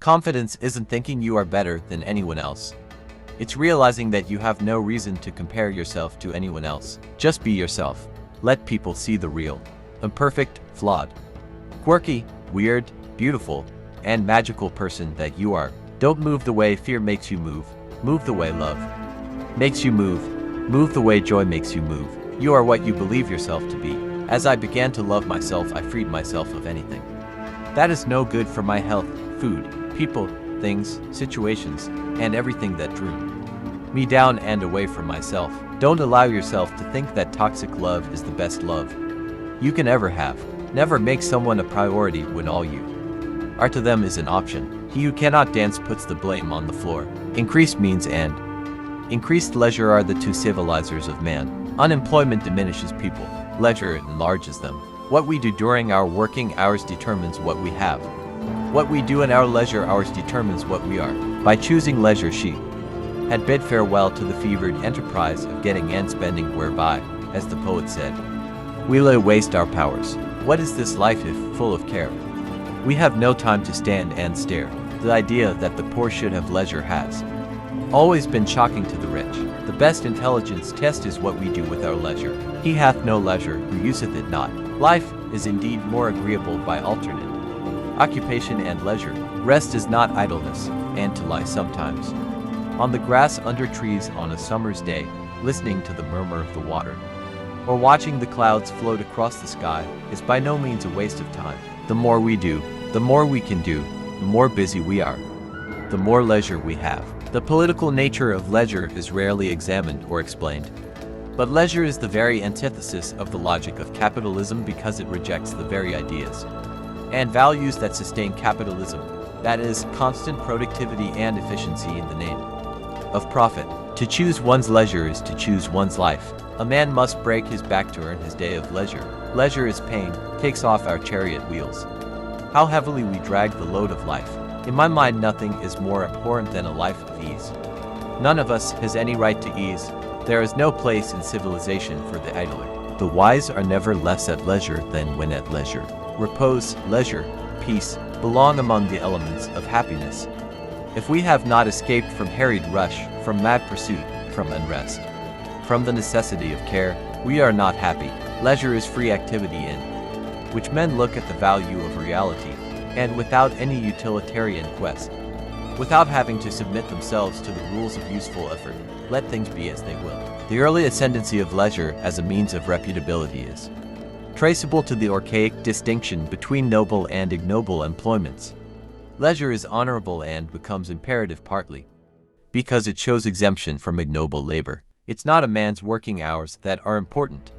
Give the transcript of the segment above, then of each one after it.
Confidence isn't thinking you are better than anyone else. It's realizing that you have no reason to compare yourself to anyone else. Just be yourself. Let people see the real, imperfect, flawed, quirky, weird, beautiful, and magical person that you are. Don't move the way fear makes you move. Move the way love makes you move. Move the way joy makes you move. You are what you believe yourself to be. As I began to love myself, I freed myself of anything that is no good for my health, food, people, things, situations, and everything that drew me down and away from myself. Don't allow yourself to think that toxic love is the best love you can ever have. Never make someone a priority when all you are to them is an option. He who cannot dance puts the blame on the floor. Increased means and increased leisure are the two civilizers of man. Unemployment diminishes people. Leisure enlarges them. What we do during our working hours determines what we have. What we do in our leisure hours determines what we are. By choosing leisure, she had bid farewell to the fevered enterprise of getting and spending, whereby, as the poet said, we lay waste our powers. What is this life if full of care? We have no time to stand and stare. The idea that the poor should have leisure has always been shocking to the rich. The best intelligence test is what we do with our leisure. He hath no leisure who useth it not. Life is indeed more agreeable by alternate occupation and leisure. Rest is not idleness, and to lie sometimes on the grass under trees on a summer's day, listening to the murmur of the water, or watching the clouds float across the sky, is by no means a waste of time. The more we do, the more we can do, the more busy we are, the more leisure we have. The political nature of leisure is rarely examined or explained. But leisure is the very antithesis of the logic of capitalism because it rejects the very ideas and values that sustain capitalism, that is, constant productivity and efficiency in the name of profit. To choose one's leisure is to choose one's life. A man must break his back to earn his day of leisure. Leisure is pain, takes off our chariot wheels. How heavily we drag the load of life. In my mind, nothing is more abhorrent than a life of ease. None of us has any right to ease. There is no place in civilization for the idler. The wise are never less at leisure than when at leisure. Repose, leisure, peace, belong among the elements of happiness. If we have not escaped from harried rush, from mad pursuit, from unrest, from the necessity of care, we are not happy. Leisure is free activity in which men look at the value of reality, and without any utilitarian quest, without having to submit themselves to the rules of useful effort, let things be as they will. The early ascendancy of leisure as a means of reputability is traceable to the archaic distinction between noble and ignoble employments. Leisure is honorable and becomes imperative partly because it shows exemption from ignoble labor. It's not a man's working hours that are important.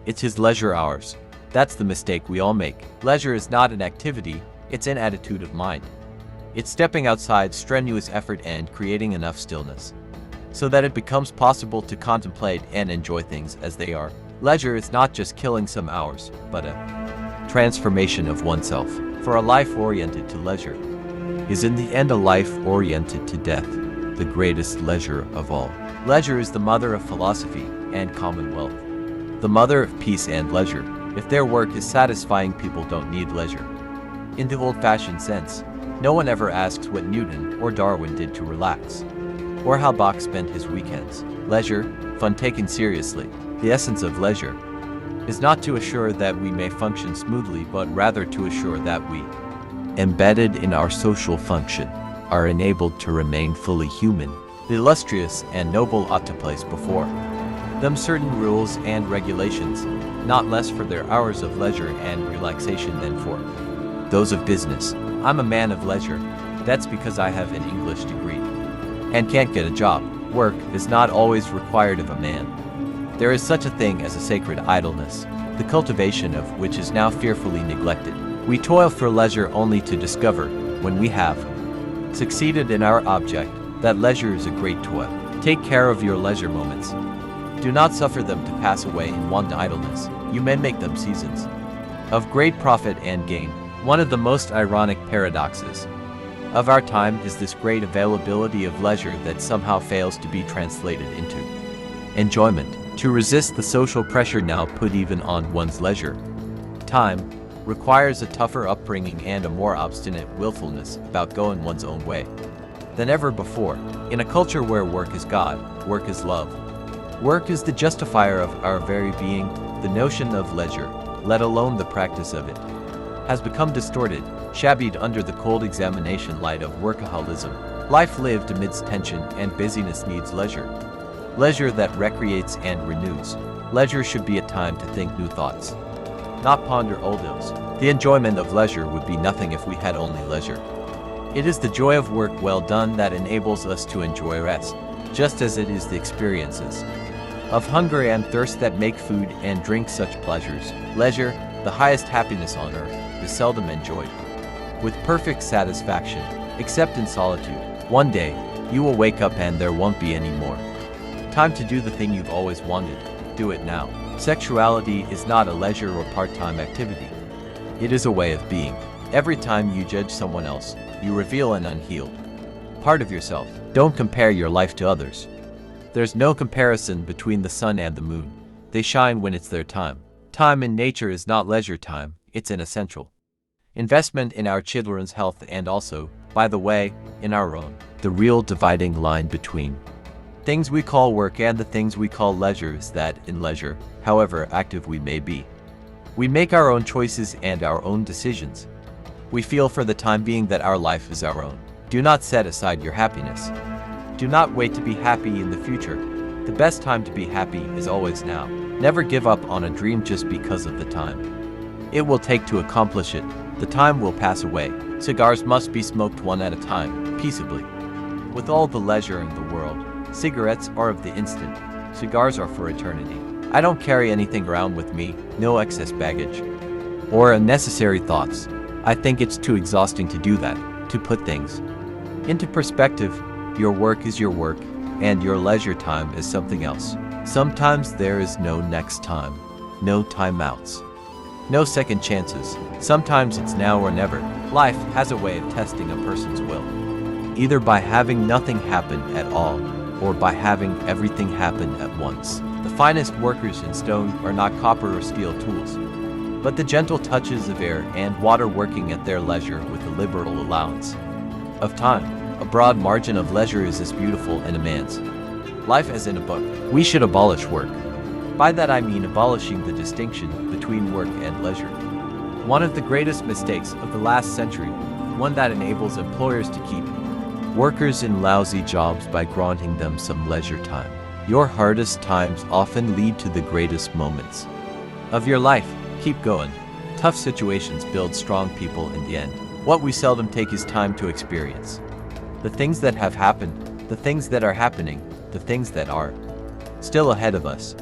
It's his leisure hours. That's the mistake we all make. Leisure is not an activity, it's an attitude of mind. It's stepping outside strenuous effort and creating enough stillness so that it becomes possible to contemplate and enjoy things as they are. Leisure is not just killing some hours, but a transformation of oneself. For a life oriented to leisure is in the end a life oriented to death, the greatest leisure of all. Leisure is the mother of philosophy and commonwealth, the mother of peace and leisure. If their work is satisfying, people don't need leisure. In the old-fashioned sense, no one ever asks what Newton or Darwin did to relax, or how Bach spent his weekends. Leisure, fun taken seriously. The essence of leisure is not to assure that we may function smoothly, but rather to assure that we, embedded in our social function, are enabled to remain fully human. The illustrious and noble ought to place before them certain rules and regulations, not less for their hours of leisure and relaxation than for those of business. I'm a man of leisure. That's because I have an English degree and can't get a job. Work is not always required of a man. There is such a thing as a sacred idleness, the cultivation of which is now fearfully neglected. We toil for leisure only to discover, when we have succeeded in our object, that leisure is a great toil. Take care of your leisure moments. Do not suffer them to pass away in wanton idleness. You men make them seasons of great profit and gain. One of the most ironic paradoxes of our time is this great availability of leisure that somehow fails to be translated into enjoyment. To resist the social pressure now put even on one's leisure time, requires a tougher upbringing and a more obstinate willfulness about going one's own way than ever before. In a culture where work is God, work is love, work is the justifier of our very being, the notion of leisure, let alone the practice of it, has become distorted, shabbied under the cold examination light of workaholism. Life lived amidst tension and busyness needs leisure. Leisure that recreates and renews. Leisure should be a time to think new thoughts, not ponder old ills. The enjoyment of leisure would be nothing if we had only leisure. It is the joy of work well done that enables us to enjoy rest, just as it is the experiences of hunger and thirst that make food and drink such pleasures. Leisure, the highest happiness on earth, is seldom enjoyed with perfect satisfaction, except in solitude. One day, you will wake up and there won't be any more time to do the thing you've always wanted. Do it now. Sexuality is not a leisure or part-time activity. It is a way of being. Every time you judge someone else, you reveal an unhealed part of yourself. Don't compare your life to others. There's no comparison between the sun and the moon. They shine when it's their time. Time in nature is not leisure time, it's an essential investment in our children's health and also, by the way, in our own. The real dividing line between things we call work and the things we call leisure is that, in leisure, however active we may be, we make our own choices and our own decisions. We feel for the time being that our life is our own. Do not set aside your happiness. Do not wait to be happy in the future. The best time to be happy is always now. Never give up on a dream just because of the time it will take to accomplish it. The time will pass away. Cigars must be smoked one at a time, peaceably. With all the leisure in the world, cigarettes are of the instant. Cigars are for eternity. I don't carry anything around with me, no excess baggage or unnecessary thoughts. I think it's too exhausting to do that, to put things into perspective. Your work is your work, and your leisure time is something else. Sometimes there is no next time, no timeouts, no second chances. Sometimes it's now or never. Life has a way of testing a person's will, either by having nothing happen at all, or by having everything happen at once. The finest workers in stone are not copper or steel tools, but the gentle touches of air and water working at their leisure with a liberal allowance of time. A broad margin of leisure is as beautiful in a man's life as in a book. We should abolish work. By that I mean abolishing the distinction between work and leisure. One of the greatest mistakes of the last century, one that enables employers to keep workers in lousy jobs by granting them some leisure time. Your hardest times often lead to the greatest moments of your life. Keep going. Tough situations build strong people in the end. What we seldom take is time to experience the things that have happened, the things that are happening, the things that are still ahead of us.